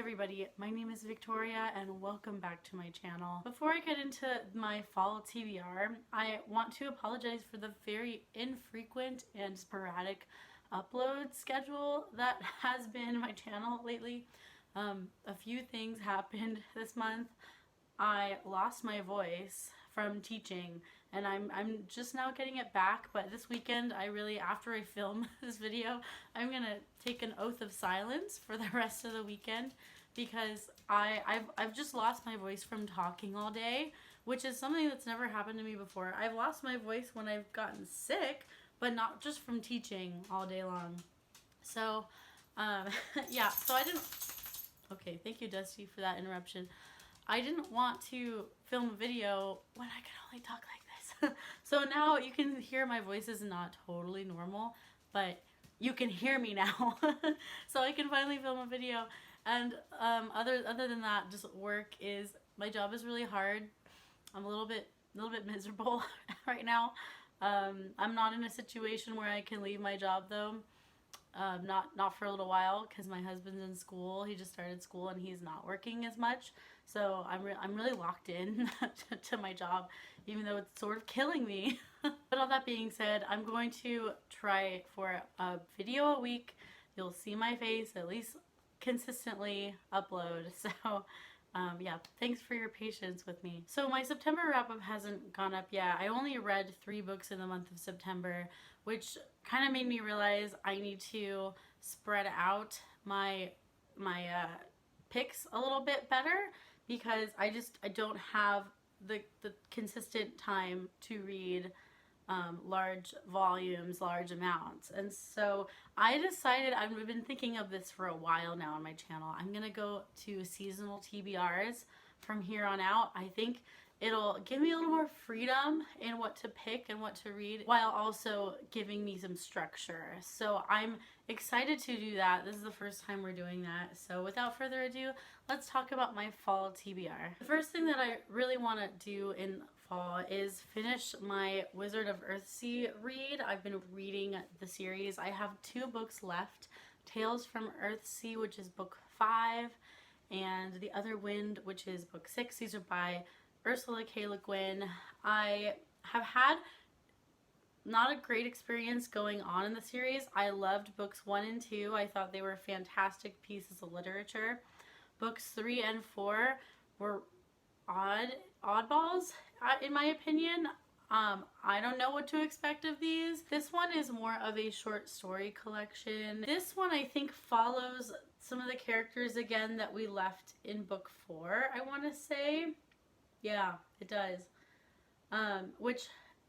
everybody, my name is Victoria and welcome back to my channel. Before I get into my fall TBR, I want to apologize for the very infrequent and sporadic upload schedule that has been my channel lately. A few things happened this month. I lost my voice from teaching and I'm just now getting it back, but this weekend after I film this video, I'm gonna take an oath of silence for the rest of the weekend because I've just lost my voice from talking all day, which is something that's never happened to me before. I've lost my voice when I've gotten sick, but not just from teaching all day long. So yeah, so I didn't, okay, thank you Dusty for that interruption. I didn't want to film a video when I could only talk like this. So now you can hear my voice is not totally normal, but you can hear me now. So I can finally film a video. And other than that, just work is, my job is really hard. I'm a little bit miserable right now. I'm not in a situation where I can leave my job though. Not for a little while because my husband's in school. He just started school and he's not working as much. So I'm really locked in to my job, even though it's sort of killing me. But all that being said, I'm going to try for a video a week. You'll see my face at least consistently upload. So yeah, thanks for your patience with me. So my September wrap-up hasn't gone up yet. I only read 3 books in the month of September, which kind of made me realize I need to spread out my picks a little bit better because I don't have the consistent time to read large volumes, large amounts. And so I decided, I've been thinking of this for a while now on my channel, I'm gonna go to seasonal TBRs from here on out. I think it'll give me a little more freedom in what to pick and what to read while also giving me some structure. So I'm excited to do that. This is the first time we're doing that. So without further ado, let's talk about my fall TBR. The first thing that I really want to do in fall is finish my Wizard of Earthsea read. I've been reading the series. I have 2 books left. Tales from Earthsea, which is book 5, and The Other Wind, which is book 6. These are by Ursula Guin. I have had not a great experience going on in the series. I loved books 1 and 2. I thought they were fantastic pieces of literature. Books 3 and 4 were oddballs in my opinion. I don't know what to expect of these. This one is more of a short story collection. This one I think follows some of the characters again that we left in book 4, I want to say. Yeah, it does. Which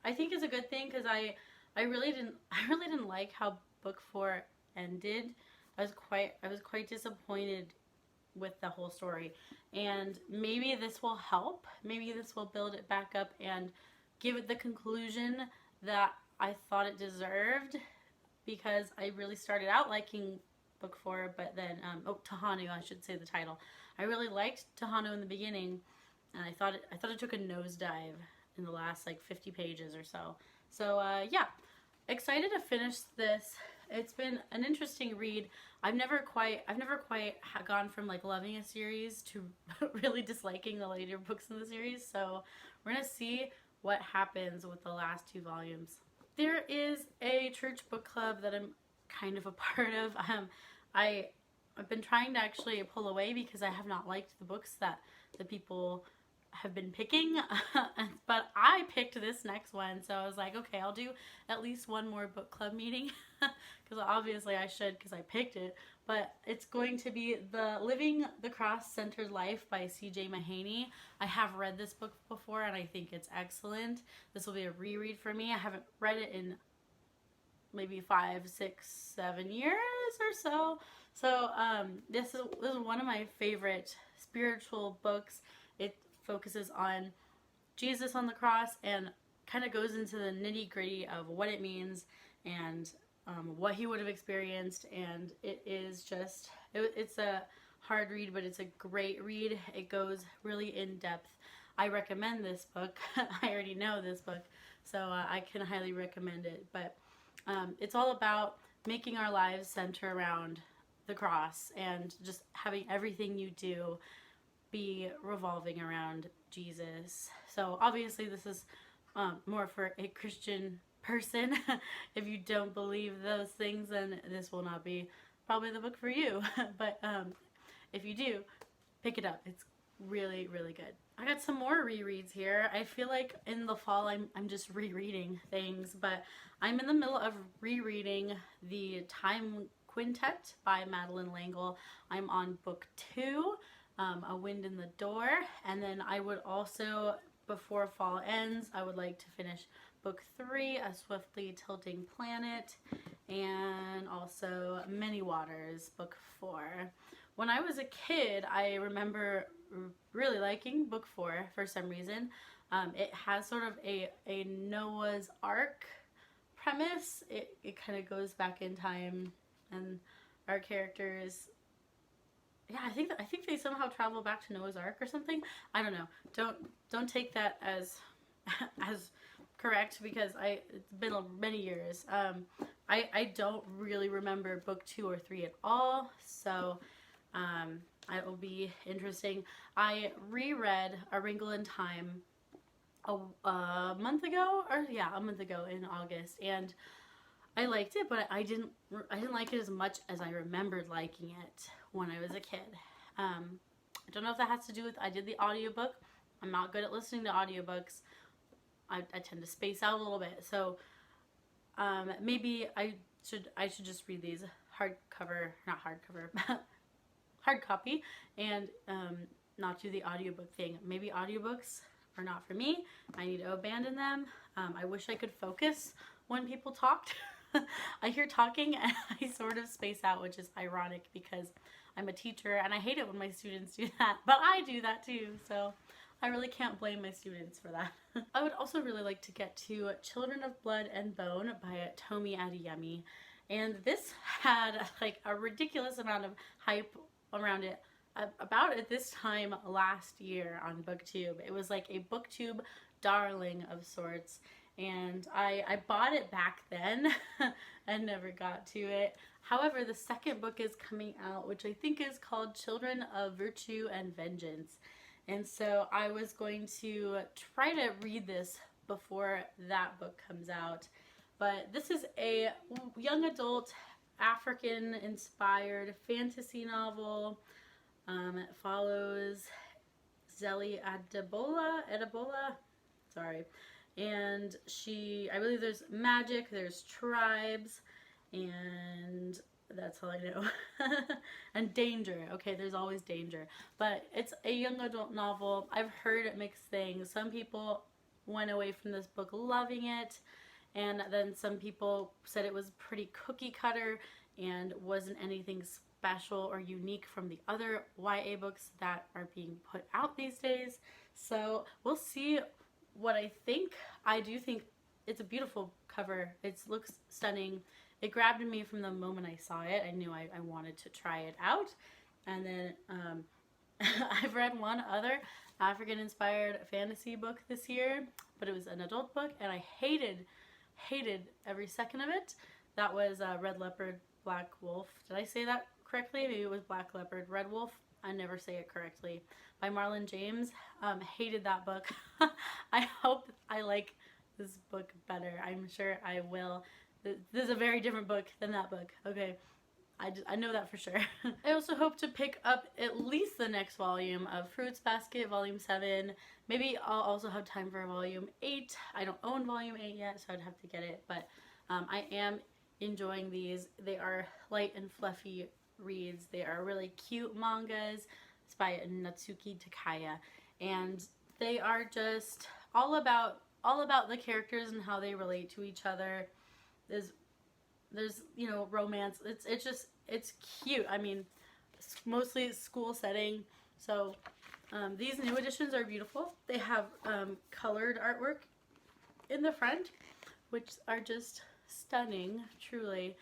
I think is a good thing because I really didn't like how book 4 ended. I was quite disappointed with the whole story, and maybe this will help. Maybe this will build it back up and give it the conclusion that I thought it deserved, because I really started out liking book 4, but then Tahanu, I should say the title. I really liked Tahanu in the beginning, and I thought it took a nosedive in the last like 50 pages or so. So yeah, excited to finish this. It's been an interesting read. I've never quite gone from like loving a series to really disliking the later books in the series. So we're gonna see what happens with the last 2 volumes. There is a church book club that I'm kind of a part of. I've been trying to actually pull away because I have not liked the books that the people have been picking, but I picked this next one, so I was like, okay, I'll do at least one more book club meeting because obviously I should because I picked it. But it's going to be Living the CrossCentered Life by C.J. Mahaney. I have read this book before and I think it's excellent. This will be a reread for me. I haven't read it in maybe 5, 6, 7 years or so. So this is one of my favorite spiritual books. It focuses on Jesus on the cross and kind of goes into the nitty-gritty of what it means and what he would have experienced, and it is just, it's a hard read, but it's a great read. It goes really in depth. I recommend this book. I already know this book, so I can highly recommend it. But it's all about making our lives center around the cross and just having everything you do be revolving around Jesus. So obviously this is more for a Christian person. If you don't believe those things, then this will not be probably the book for you. But if you do, pick it up. It's really, really good. I got some more rereads here. I feel like in the fall I'm just rereading things, but I'm in the middle of rereading the Time Quintet by Madeleine. I'm on book 2, A Wind in the Door, and then I would also, before fall ends, I would like to finish book 3, A Swiftly Tilting Planet, and also Many Waters, book 4. When I was a kid, I remember really liking book 4 for some reason. It has sort of a Noah's Ark premise. It kind of goes back in time, and our characters, yeah, I think they somehow travel back to Noah's Ark or something. I don't know. Don't take that as correct, because it's been many years. I don't really remember book 2 or 3 at all, so it will be interesting. I reread A Wrinkle in Time a month ago, in August, and I liked it, but I didn't like it as much as I remembered liking it when I was a kid. I don't know if that has to do with, I did the audiobook. I'm not good at listening to audiobooks. I tend to space out a little bit, so maybe I should just read these hard copy, and not do the audiobook thing. Maybe audiobooks are not for me. I need to abandon them. I wish I could focus when people talked. I hear talking and I sort of space out, which is ironic because I'm a teacher and I hate it when my students do that, but I do that too, so I really can't blame my students for that. I would also really like to get to Children of Blood and Bone by Tomi Adeyemi, and this had like a ridiculous amount of hype around it about at this time last year on BookTube. It was like a BookTube darling of sorts, and I bought it back then and never got to it. However, the second book is coming out, which I think is called Children of Virtue and Vengeance, and so I was going to try to read this before that book comes out. But this is a young adult African-inspired fantasy novel. It follows Zeli Adebola, and I believe there's magic, there's tribes, and that's all I know. And danger. Okay, there's always danger. But it's a young adult novel. I've heard mixed things. Some people went away from this book loving it, and then some people said it was pretty cookie cutter and wasn't anything special or unique from the other YA books that are being put out these days. So we'll see what I think. I do think it's a beautiful cover. It looks stunning. It grabbed me from the moment I saw it. I knew I wanted to try it out. And then I've read one other African-inspired fantasy book this year, but it was an adult book, and I hated every second of it. That was Red Leopard, Black Wolf. Did I say that correctly? Maybe it was Black Leopard, Red Wolf. I never say it correctly. By Marlon James. Hated that book. I hope I like this book better. I'm sure I will. This is a very different book than that book. Okay. I know that for sure. I also hope to pick up at least the next volume of Fruits Basket, Volume 7. Maybe I'll also have time for Volume 8. I don't own Volume 8 yet, so I'd have to get it. But I am enjoying these. They are light and fluffy reads. They are really cute mangas. It's by Natsuki Takaya. And they are just all about the characters and how they relate to each other. There's romance. It's cute. I mean, it's mostly school setting. So these new editions are beautiful. They have colored artwork in the front, which are just stunning, truly.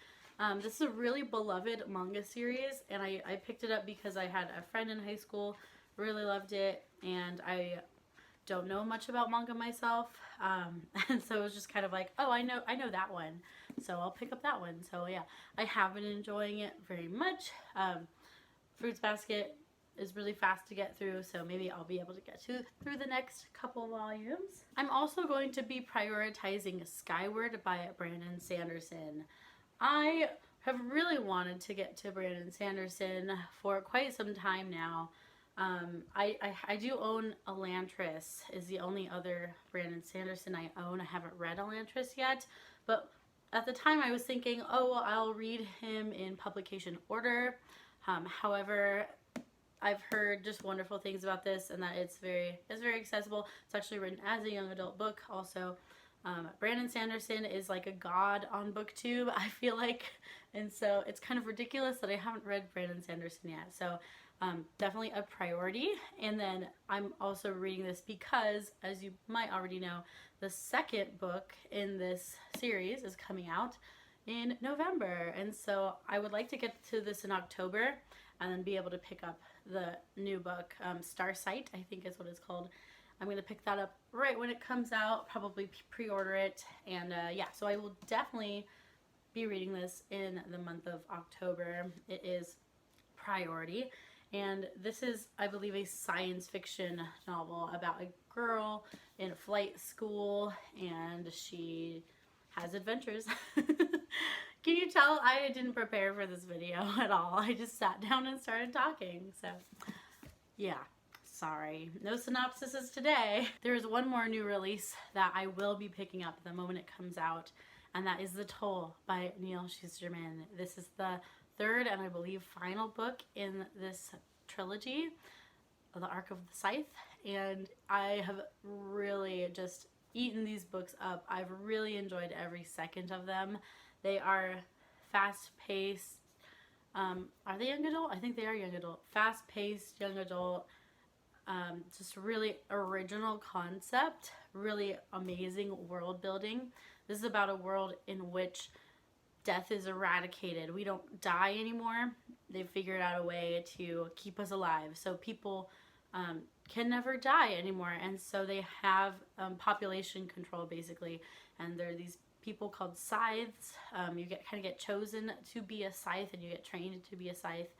This is a really beloved manga series, and I picked it up because I had a friend in high school who really loved it, and I don't know much about manga myself, and so it was just kind of like, oh, I know that one, so I'll pick up that one. So yeah, I have been enjoying it very much. Fruits Basket is really fast to get through, so maybe I'll be able to get through the next couple volumes. I'm also going to be prioritizing Skyward by Brandon Sanderson. I have really wanted to get to Brandon Sanderson for quite some time now. I do own Elantris, is the only other Brandon Sanderson I own. I haven't read Elantris yet, but at the time I was thinking, oh, well, I'll read him in publication order. However, I've heard just wonderful things about this, and that it's very accessible. It's actually written as a young adult book also. Brandon Sanderson is like a god on BookTube, I feel like, and so it's kind of ridiculous that I haven't read Brandon Sanderson yet. So definitely a priority. And then I'm also reading this because, as you might already know, the second book in this series is coming out in November, and so I would like to get to this in October and then be able to pick up the new book, Starsight, I think is what it's called. I'm going to pick that up right when it comes out, probably pre-order it, and yeah, so I will definitely be reading this in the month of October. It is priority, and this is, I believe, a science fiction novel about a girl in flight school, and she has adventures. Can you tell I didn't prepare for this video at all? I just sat down and started talking, so yeah. Sorry, no synopsises today. There is one more new release that I will be picking up the moment it comes out, and that is The Toll by Neal Shusterman. This is the third and I believe final book in this trilogy, The Arc of the Scythe, and I have really just eaten these books up. I've really enjoyed every second of them. They are fast-paced. Are they young adult? I think they are young adult. Fast-paced, young adult. Just really original concept, really amazing world building. This is about a world in which death is eradicated. We don't die anymore. They've figured out a way to keep us alive. So people can never die anymore. And so they have population control basically. And there are these people called scythes. You kind of get chosen to be a scythe, and you get trained to be a scythe.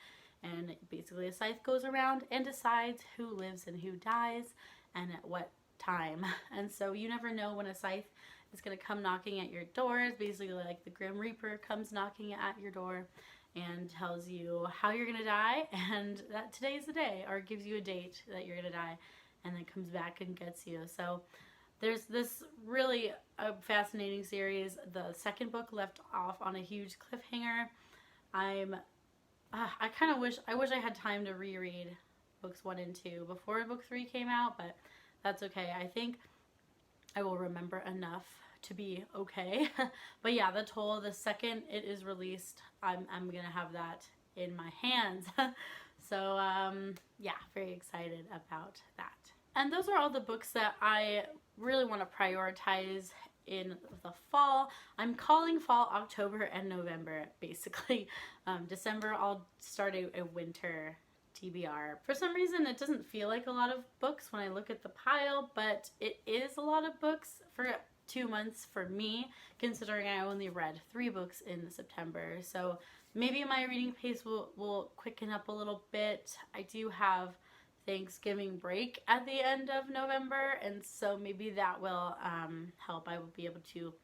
And basically a scythe goes around and decides who lives and who dies and at what time. And so you never know when a scythe is going to come knocking at your door. It's basically like the Grim Reaper comes knocking at your door and tells you how you're going to die and that today's the day, or gives you a date that you're going to die, and then comes back and gets you. So there's this really fascinating series. The second book left off on a huge cliffhanger. I kind of wish I had time to reread books 1 and 2 before book 3 came out, but that's okay. I think I will remember enough to be okay. But yeah, The Toll, the second it is released, I'm gonna have that in my hands. So yeah, very excited about that. And those are all the books that I really want to prioritize in the fall. I'm calling fall October and November, basically. December, I'll start a winter TBR. For some reason, it doesn't feel like a lot of books when I look at the pile, but it is a lot of books for 2 months for me, considering I only read 3 books in September. So maybe my reading pace will quicken up a little bit. I do have Thanksgiving break at the end of November, and so maybe that will help. I will be able to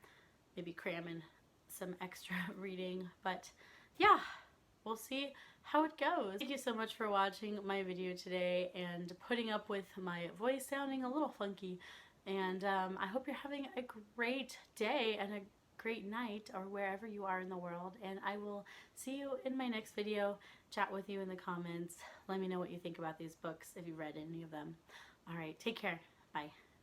maybe cram in some extra reading, but yeah, we'll see how it goes. Thank you so much for watching my video today and putting up with my voice sounding a little funky, and I hope you're having a great day and a great night, or wherever you are in the world, and I will see you in my next video. Chat with you in the comments. Let me know what you think about these books, if you read any of them. All right, take care. Bye.